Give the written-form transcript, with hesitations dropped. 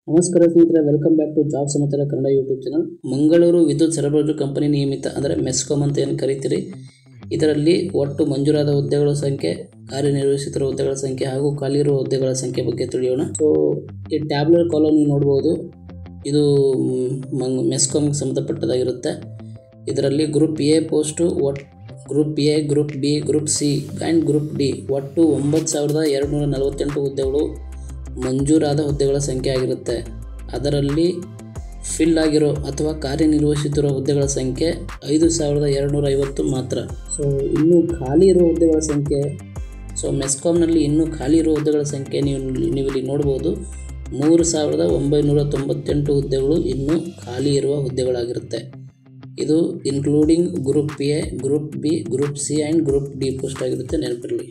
ನಮಸ್ಕಾರ ಸ್ನೇಹಿತರೆ, welcome back to job ಸಮಾಚಾರ ಕನ್ನಡ ಯೂಟ್ಯೂಬ್ ಚಾನಲ್. ಮಂಗಳೂರು ವಿದ್ಯುತ್ ಸರಬರಾಜು ಕಂಪನಿ ನಿಯಮಿತ ಅಂದರೆ ಮೆಸ್ಕಾಮ್ ಅಂತ ಏನು ಕರೀತೀರಿ, ಇದರಲ್ಲಿ ಒಟ್ಟು ಮಂಜೂರಾದ ಹುದ್ದೆಗಳ ಸಂಖ್ಯೆ, ಕಾರ್ಯನಿರ್ವಹಿಸುತ್ತಿರುವ ಹುದ್ದೆಗಳ ಸಂಖ್ಯೆ ಹಾಗೂ ಖಾಲಿ ಇರುವ ಹುದ್ದೆಗಳ ಸಂಖ್ಯೆ ಬಗ್ಗೆ ತಿಳಿಯೋಣ. ಸೊ ಈ ಟ್ಯಾಬ್ಲೆಟ್ ಕಾಲಮ್ ನೀವು ನೋಡ್ಬೋದು, ಇದು ಮೆಸ್ಕಾಮ್ಗೆ ಸಂಬಂಧಪಟ್ಟದಾಗಿರುತ್ತೆ. ಇದರಲ್ಲಿ group A post group A, group B, group C and group D ಒಟ್ಟು 9,248 ಹುದ್ದೆಗಳು ಮಂಜೂರಾದ ಹುದ್ದೆಗಳ ಸಂಖ್ಯೆ ಆಗಿರುತ್ತೆ. ಅದರಲ್ಲಿ ಫಿಲ್ ಆಗಿರೋ ಅಥವಾ ಕಾರ್ಯನಿರ್ವಹಿಸುತ್ತಿರುವ ಹುದ್ದೆಗಳ ಸಂಖ್ಯೆ 5,250 ಮಾತ್ರ. ಸೊ ಇನ್ನೂ ಖಾಲಿ ಇರೋ ಹುದ್ದೆಗಳ ಸಂಖ್ಯೆ, ಮೆಸ್ಕಾಮ್ನಲ್ಲಿ ಇನ್ನೂ ಖಾಲಿ ಇರೋ ಹುದ್ದೆಗಳ ಸಂಖ್ಯೆ ನೀವಿಲ್ಲಿ ನೋಡ್ಬೋದು, 3,998 ಹುದ್ದೆಗಳು ಇನ್ನೂ ಖಾಲಿ ಇರುವ ಹುದ್ದೆಗಳಾಗಿರುತ್ತೆ. ಇದು including group A, group B, group C and group D post ಆಗಿರುತ್ತೆ, ನೆನಪಿರಲಿ.